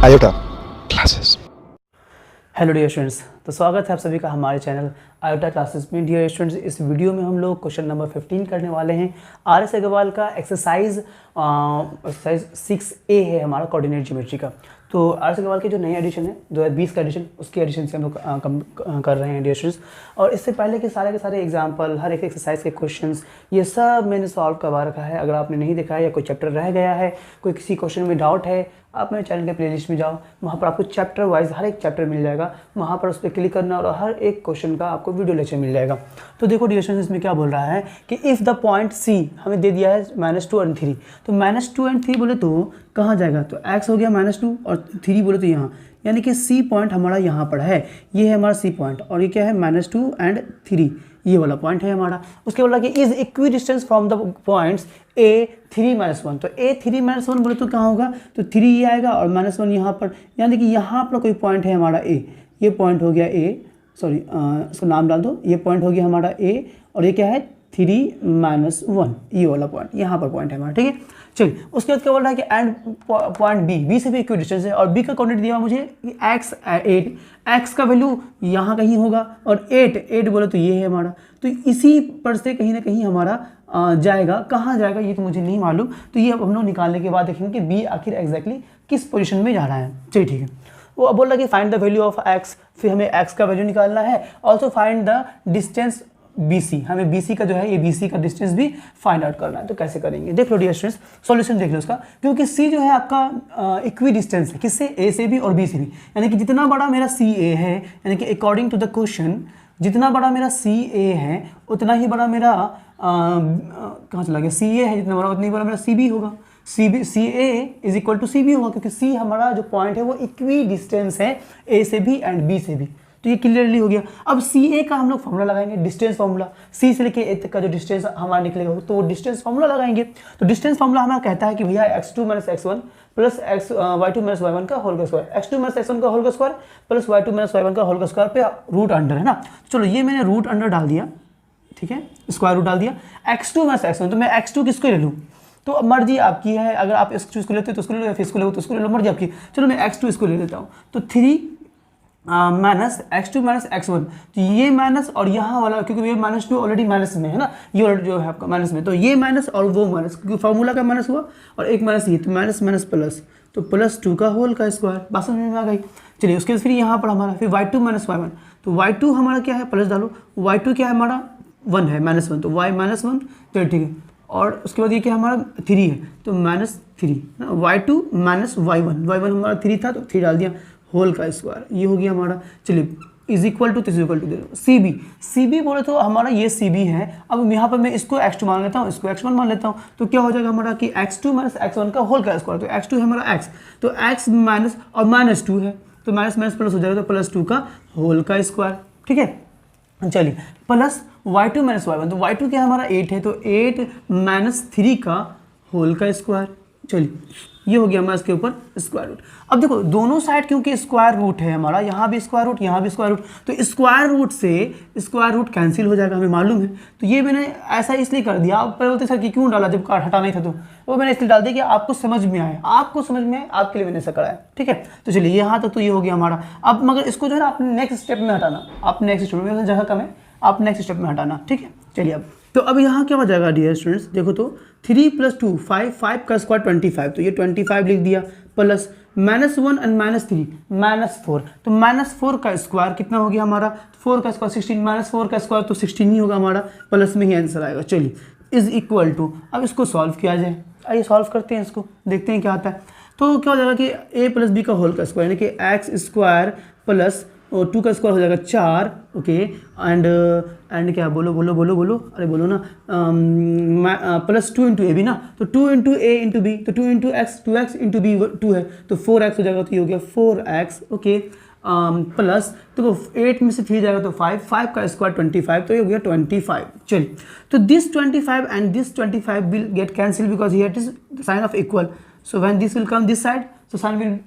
Iota classes. Hello dear students, तो स्वागत है आप सभी का हमारे चैनल आयोटा क्लासेस में। डियर स्टूडेंट्स, इस वीडियो में हम लोग क्वेश्चन नंबर 15 करने वाले हैं। आर एस अग्रवाल का एक्सरसाइज 6A है हमारा कोऑर्डिनेट ज्योमेट्री का। तो आर एस अग्रवाल की जो नई एडिशन है 2020 का एडिशन, उसकी एडिशन से हम लोग कर रहे हैं डियर स्टूडेंट्स। और इससे पहले के सारे एग्जाम्पल, हर एक एक्सरसाइज के क्वेश्चंस, ये सब मैंने सॉल्व करवा रखा है। अगर आपने नहीं देखा है या कोई चैप्टर रह गया है, कोई किसी क्वेश्चन में डाउट है, आप मेरे चैनल के प्लेलिस्ट में जाओ, वहाँ पर आपको चैप्टर वाइज हर एक चैप्टर मिल जाएगा। वहाँ पर उस पर क्लिक करना और हर एक क्वेश्चन का आपको वीडियो लेक्चर मिल जाएगा। तो देखो डियर स्टूडेंट्स, इसमें क्या बोल रहा है कि इफ़ द पॉइंट C हमें दे दिया है -2 और 3, तो -2 और 3 बोले तो कहाँ जाएगा, तो x हो गया -2 और 3 बोले तो यहाँ, यानी कि C पॉइंट हमारा यहाँ पर है। ये है हमारा C पॉइंट और ये क्या है -2 और 3, ये वाला पॉइंट है हमारा। उसके बोला कि is equi distance from the points A3 - 1, तो A3 - 1 बोले तो कहाँ होगा, तो 3 ये आएगा और -1 यहाँ पर, यानी कि यहाँ पर कोई पॉइंट है हमारा A, ये पॉइंट हो गया A, सॉरी इसको नाम डाल दो, ये पॉइंट हो गया हमारा A और ये क्या है 3 - 1, ये वाला पॉइंट यहाँ पर पॉइंट है हमारा। ठीक है, चलिए उसके बाद क्या बोल रहा है कि एंड पॉइंट B से भी इक्वी डिस्टेंस है और B का कोऑर्डिनेट दिया मुझे x 8, x का वैल्यू यहाँ कहीं होगा और 8 बोले तो ये है हमारा। तो इसी पर से कहीं ना कहीं हमारा जाएगा, कहाँ जाएगा ये तो मुझे नहीं मालूम। तो ये अब हम लोग निकालने के बाद देखेंगे कि B आखिर एग्जैक्टली किस पोजीशन में जा रहा है। चलिए ठीक है, वो अब बोल रहा है कि find the value of x, फिर हमें x का वैल्यू निकालना है। Also find the distance BC, हमें BC का जो है ये BC का डिस्टेंस भी फाइंड आउट करना है। तो कैसे करेंगे, देख लो डियर स्टूडेंट्स, सॉल्यूशन देख लो उसका। क्योंकि C जो है आपका इक्वी डिस्टेंस है, किससे, A से भी और B से भी, यानी कि जितना बड़ा मेरा CA है, यानी कि अकॉर्डिंग टू द क्वेश्चन जितना बड़ा मेरा CA है उतना ही बड़ा मेरा कहाँ चला गया, CA है जितना बड़ा उतना ही बड़ा मेरा CB होगा। CA is equal to CB होगा, क्योंकि C हमारा जो पॉइंट है वो इक्वी डिस्टेंस है A से भी एंड B से भी। तो ये क्लियरली हो गया। अब CA का हम लोग फॉर्मूला लगाएंगे, डिस्टेंस फॉर्मूला। C से लेके A तक का जो डिस्टेंस हमारा निकलेगा तो वो डिस्टेंस फॉर्मूला लगाएंगे। तो डिस्टेंस फॉर्मूला हमारा कहता है कि भैया x2 - x1 plus y2 - y1 का होल का स्क्वायर, x2 - x1 का होल का स्क्वायर प्लस y2 - y1 का होल का स्क्वायर पे रूट अंडर है ना। चलो ये मैंने रूट अंडर डाल दिया, ठीक है, स्क्वायर रूट डाल दिया। x2 - x1, तो मैं x2 किसको ले लूँ, तो मर्जी आपकी है, अगर आप इसको इसको लेते हो तो उसको ले लो, फिर इसको ले लो तो उसको ले लो, मर्जी आपकी। चलो मैं x2 इसको ले लेता हूँ, तो 3 माइनस x2 - x1, तो ये माइनस और यहाँ वाला, क्योंकि ये -2 ऑलरेडी माइनस में है ना, ये ऑलरेडी जो है आपका माइनस में, तो ये माइनस और वो माइनस, क्योंकि फार्मूला का माइनस हुआ और एक माइनस ये, तो माइनस माइनस प्लस, तो +2 का होल का स्क्वायर, बात समझ में आ गई। चलिए उसके बाद फिर यहाँ पर हमारा फिर y2 - y1, तो y2 हमारा क्या है, प्लस डालो, y2 क्या है हमारा 1 है, -1, तो y - 1, चलिए ठीक है। और उसके बाद ये क्या हमारा 3 है, तो -3, y2 - y1 हमारा 3 था तो 3 डाल दिया, होल का स्क्वायर, ये हो गया हमारा। चलिए इज इक्वल टू CB बोले तो हमारा ये CB है। अब यहाँ पर मैं इसको x2 मान लेता हूँ, इसको x1 मान लेता हूँ, तो क्या हो जाएगा हमारा कि x2 - x1 का होल का स्क्वायर, तो x2 है हमारा x, तो x माइनस और -2 है, तो माइनस माइनस प्लस हो जाएगा, तो +2 का होल का स्क्वायर। ठीक है, चलिए प्लस y2 - y1, तो y2 क्या हमारा 8 है, तो 8 - 3 का होल का स्क्वायर। चलिए ये हो गया हमारा इसके ऊपर स्क्वायर रूट। अब देखो दोनों साइड क्योंकि स्क्वायर रूट है हमारा, यहाँ भी स्क्वायर रूट यहाँ भी स्क्वायर रूट, तो स्क्वायर रूट से स्क्वायर रूट कैंसिल हो जाएगा, हमें मालूम है। तो ये मैंने ऐसा इसलिए कर दिया, आप पहले बोलते सर कि क्यों डाला जब काट हटाना ही था, तो वो मैंने इसलिए डाल दिया कि आपको समझ में आए, आपके लिए मैंने ऐसा कराया। ठीक है, तो चलिए यहाँ तक तो ये हो गया हमारा। अब मगर इसको जो है ना आपने नेक्स्ट स्टेप में हटाना, आप नेक्स्ट स्टेप में, जगह कम है, आप नेक्स्ट स्टेप में हटाना। ठीक है, चलिए अब तो अब यहाँ क्या हो जाएगा डियर स्टूडेंट्स, देखो तो 3 + 2 5 का स्क्वायर 25, तो ये 25 लिख दिया, प्लस -1 और -3 -4, तो -4 का स्क्वायर कितना हो गया हमारा, 4 का स्क्वायर 16, -4 का स्क्वायर तो 16 ही होगा हमारा, प्लस में ही आंसर आएगा। चलिए इज इक्वल टू, अब इसको सॉल्व किया जाए, आइए सॉल्व करते हैं इसको, देखते हैं क्या आता है। तो क्या हो जाएगा कि a + b का होल का स्क्वायर, यानी कि x² प्लस 2 का स्क्वायर हो जाएगा 4, ओके, एंड क्या बोलो, अरे बोलो ना, +2 × a b ना, तो 2 × a × b, तो 2 × x, 2x × b 2 है, तो 4x हो जाएगा, तो ये हो गया 4x, ओके, प्लस तो 8 में से 3 जाएगा तो 5 का स्क्वायर 25, तो ये हो गया 25। चलिए तो this 25 and this 25 will get cancel because here it is the sign of equal, so when this will come this side, so sign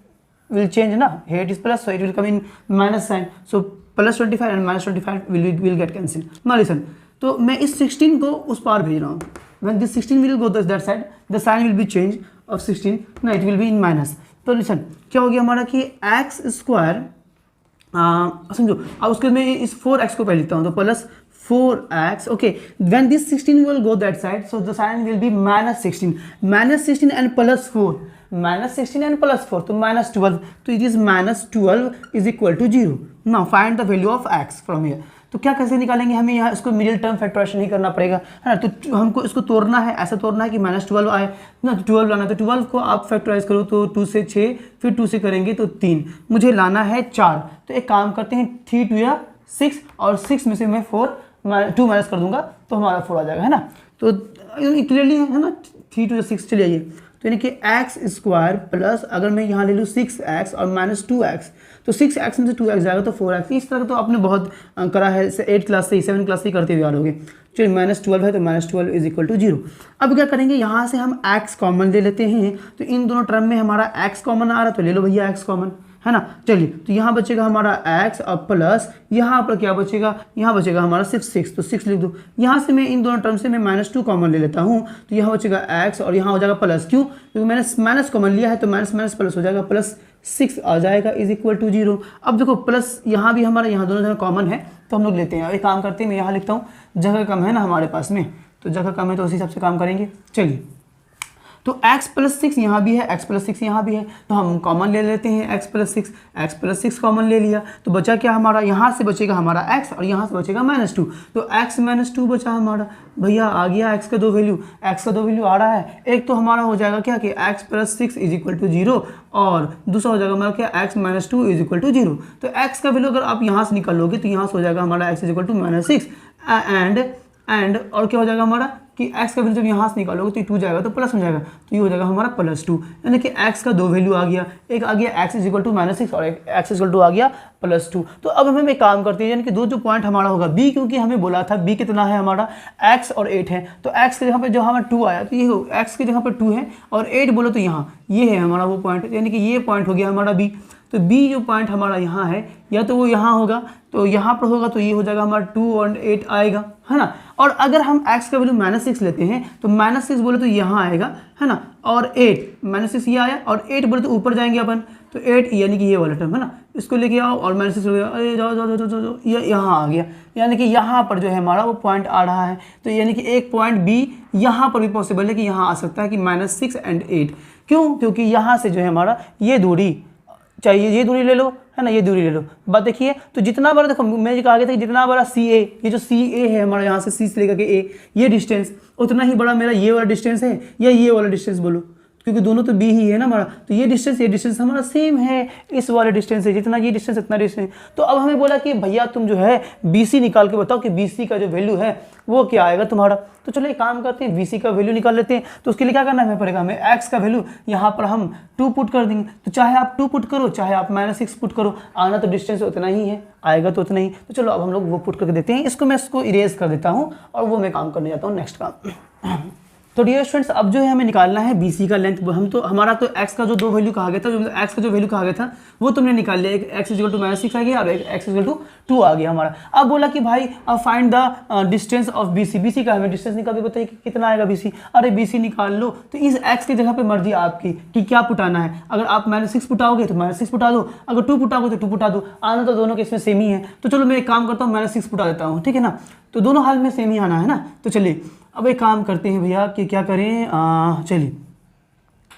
will change na, here it is plus, so it will come in minus sign, so +25 and -25 will get cancelled। now listen, तो मैं इस 16 को उस पार भेज रहा हूँ, when this 16 will go that side, the sign will be changed of 16, no it will be in minus, तो listen क्या हो गया हमारा कि एक्स स्क्वायर, समझो अब उसके मैं इस 4x को पहले लिखता हूँ, तो plus 4x, okay, when this 16 will go that side, so the sign will be -16 and plus 4, -16 and plus 4, तो -12, तो it is -12 is equal to 0. Now find the value of x from here. तो क्या कैसे निकालेंगे, हमें यहाँ इसको middle term factorisation नहीं करना पड़ेगा, है ना, तो हमको इसको तोड़ना है, ऐसा तोड़ना है कि -12 आए ना, 12 लाना, तो 12 को आप फैक्टराइज करो तो 2 से 6, फिर 2 से करेंगे तो 3, मुझे लाना है 4, तो एक काम करते हैं 3 2 या 6, और 6 में से मैं 2 माइनस कर दूंगा तो हमारा 4 आ जाएगा, है ना, तो क्लियरली है ना, 3 2 6 चलिए आइए, तो यानी कि एक्स स्क्वायर प्लस अगर मैं यहाँ ले लूँ 6x और -2x, तो 6x में से 2x जाएगा तो 4x, इस तरह तो आपने बहुत करा है 8 क्लास से 7 क्लास से करते हुए आ रहोगे। चलिए -12 है तो -12 इज इक्वल टू 0। अब क्या करेंगे, यहाँ से हम x कॉमन ले लेते हैं, तो इन दोनों टर्म में हमारा x कॉमन आ रहा है तो ले लो भैया x कॉमन, है ना। चलिए तो यहाँ बचेगा हमारा x और प्लस यहाँ पर क्या बचेगा, यहाँ बचेगा हमारा सिर्फ 6, तो 6 लिख दो। यहाँ से मैं इन दोनों टर्म से मैं -2 कॉमन ले लेता हूँ, तो यहाँ बचेगा x और यहाँ हो जाएगा प्लस, क्यों, क्योंकि मैंने माइनस कॉमन लिया है तो माइनस प्लस हो जाएगा, प्लस 6 आ जाएगा इज इक्वल टू 0। अब देखो प्लस यहाँ भी हमारा, यहाँ दोनों जगह कॉमन है तो हम लोग लेते हैं। एक काम करते हैं, मैं यहाँ लिखता हूँ, जगह कम है ना हमारे पास में, तो जगह कम है तो उसी हिसाब से काम करेंगे। चलिए तो x प्लस 6 यहाँ भी है, x प्लस 6 यहाँ भी है, तो हम कॉमन ले लेते हैं x प्लस 6 कॉमन ले लिया, तो बचा क्या हमारा, यहाँ से बचेगा हमारा x और यहाँ से बचेगा -2, तो x -2 बचा हमारा। भैया आ गया x का दो वैल्यू, x का दो वैल्यू आ रहा है, एक तो हमारा हो जाएगा क्या कि x plus 6 is equal to 0, और दूसरा हो जाएगा हमारा क्या x -2 इज इक्वल टू 0। तो x का वैल्यू अगर आप यहाँ से निकालोगे तो यहाँ से हो जाएगा हमारा x is equal to -6 and और क्या हो जाएगा हमारा कि x का वैल्यू जब यहाँ से निकालोगे तो 2 जाएगा तो प्लस हो जाएगा, तो ये हो जाएगा हमारा +2, यानी कि x का दो वैल्यू आ गया, एक आ गया x इज इक्वल टू -6 और एक x इज इक्वल टू आ गया +2। तो अब हम एक काम करते हैं, यानी कि दो जो पॉइंट हमारा होगा b, क्योंकि हमें बोला था b कितना है हमारा, x और 8 है, तो x के जगह पे जो हमारा 2 आया तो ये हो, x की जगह पर 2 है और 8 बोलो तो यहाँ ये है हमारा वो पॉइंट, यानी कि ये पॉइंट हो गया हमारा b। तो b जो पॉइंट हमारा यहाँ है, या तो वो यहाँ होगा, तो यहाँ पर होगा तो ये हो जाएगा हमारा 2 और 8 आएगा, है ना। और अगर हम x का वैल्यू -6 लेते हैं तो -6 बोले तो यहाँ आएगा, है ना, और 8 -6 ये आया, और 8 बोले तो ऊपर जाएंगे अपन, तो 8 यानी कि ये वाला टर्म, है ना, इसको लेके आओ और -6 हो गया, अरे जाओ जाओ जाओ जाओ, ये यहाँ आ गया, यानी कि यहाँ पर जो है हमारा वो पॉइंट आ रहा है। तो यानी कि एक पॉइंट b यहाँ पर भी पॉसिबल है कि यहाँ आ सकता है कि -6 और 8, क्यों, क्योंकि यहाँ से जो है हमारा ये दूरी चाहिए, ये दूरी ले लो, है ना, ये दूरी ले लो। बात देखिए, तो जितना बड़ा, देखो मैं कहा गया था कि जितना बड़ा CA, ये जो CA है हमारा यहाँ से C से लेकर के A, ये डिस्टेंस, उतना ही बड़ा मेरा ये वाला डिस्टेंस है या ये वाला डिस्टेंस बोलो, क्योंकि दोनों तो b ही है ना हमारा, तो ये डिस्टेंस हमारा सेम है इस वाले डिस्टेंस से, जितना ये डिस्टेंस इतना डिस्टेंस। तो अब हमें बोला कि भैया तुम जो है BC निकाल के बताओ कि BC का जो वैल्यू है वो क्या आएगा तुम्हारा। तो चलो एक काम करते हैं, BC का वैल्यू निकाल लेते हैं। तो उसके लिए क्या करना हमें पड़ेगा, हमें x का वैल्यू यहाँ पर हम 2 पुट कर देंगे, तो चाहे आप 2 पुट करो चाहे आप -6 पुट करो, आना तो डिस्टेंस उतना ही है, आएगा तो उतना ही। तो चलो अब हम लोग वो पुट करके देते हैं, इसको मैं इसको इरेज कर देता हूँ और वो मैं काम करने जाता हूँ नेक्स्ट काम। तो डियर स्टूडेंट्स, अब जो है हमें निकालना है BC का लेंथ। हम तो हमारा तो x का जो दो वैल्यू कहा गया था, जो x का जो वैल्यू कहा गया था वो तुमने निकाल लिया, एक x इक्वल टू -6 आ गया और एक x इक्वल टू 2 आ गया हमारा। अब बोला कि भाई find the distance of BC, BC का हमें डिस्टेंस निकाल के बताइए कि कितना आएगा BC। अरे BC निकाल लो, तो इस x की जगह पे मर्जी आपकी कि क्या पुटाना है। अगर आप -6 पुटाओगे तो -6 पुटा दो, अगर 2 पुटाओगे तो 2 पुटा दो, आना तो दोनों के इसमें सेम ही है। तो चलो मैं एक काम करता हूँ, -6 पुटा देता हूँ, ठीक है ना, तो दोनों हाल में सेम ही आना है ना। तो चलिए अब एक काम करते हैं भैया कि क्या करें, चलिए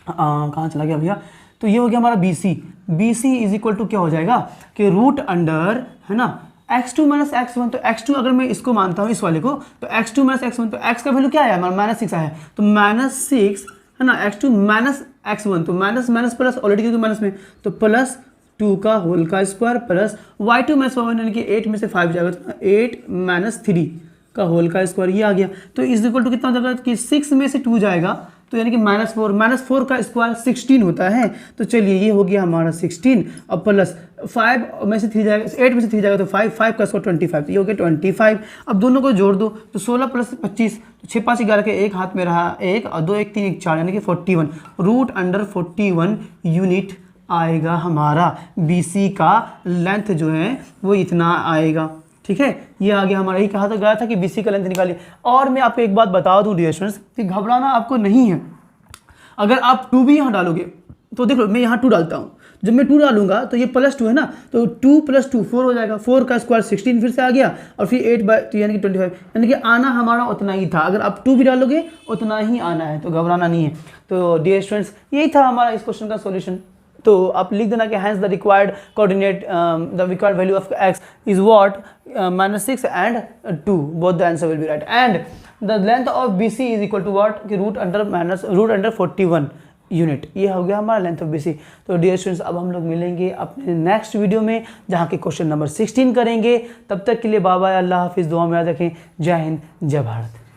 कहाँ चला गया भैया, तो ये हो गया हमारा BC इज इक्वल टू क्या हो जाएगा कि रूट अंडर, है ना, x2 - x1। तो x2 अगर मैं इसको मानता हूँ इस वाले को, तो x2 - x1, तो x का वैल्यू क्या आया हमारा -6 आया, तो -6, है ना, x2 - x1, तो माइनस प्लस ऑलरेडी क्योंकि माइनस में, तो +2 का होल का स्क्वायर प्लस y2 - y1, यानी कि 8 में से 5 जाएगा, तो 8 - 3 का होल का स्क्वायर ये आ गया। तो इज इक्वल टू कितना हो जाएगा कि 6 में से 2 जाएगा, तो यानी कि -4 का स्क्वायर 16 होता है। तो चलिए ये हो गया हमारा 16 और प्लस 5 में से 3 जाएगा, 8 में से 3 जाएगा तो 5 का स्क्वायर 25, तो ये हो गया 25। अब दोनों को जोड़ दो, तो 16 + 25, तो 6 5 11 के एक हाथ में रहा 1 और 2 1 3 1 4, यानी कि 41 रूट अंडर 41 यूनिट आएगा हमारा। BC का लेंथ जो है वो इतना आएगा, ठीक है, ये आ गया हमारा। यही कहा गया था कि BC का लेंथ निकालिए। और मैं आपको एक बात बता दूं डियर स्टूडेंट्स कि घबराना आपको नहीं है। अगर आप 2 भी यहाँ डालोगे तो देख लो मैं यहाँ 2 डालता हूँ, जब मैं 2 डालूंगा तो ये +2 है ना, तो 2 + 2 4 हो जाएगा, 4 का स्क्वायर 16 फिर से आ गया, और फिर 8 यानी कि 25, यानी कि आना हमारा उतना ही था। अगर आप 2 भी डालोगे उतना ही आना है, तो घबराना नहीं है। तो डियर स्टूडेंट्स, यही था हमारा इस क्वेश्चन का सॉल्यूशन। तो आप लिख देना कि hence the required coordinate the required value of x is what -6 and 2, both the answer will be right. And the length of BC is equal to what, कि √अंडर 41 यूनिट। ये हो गया हमारा लेंथ ऑफ BC। तो dear students, अब हम लोग मिलेंगे अपने नेक्स्ट वीडियो में, जहाँ के क्वेश्चन नंबर 16 करेंगे। तब तक के लिए बाय बाय, अल्लाह हाफिज़, दुआ में याद रखें। जय हिंद, जय भारत।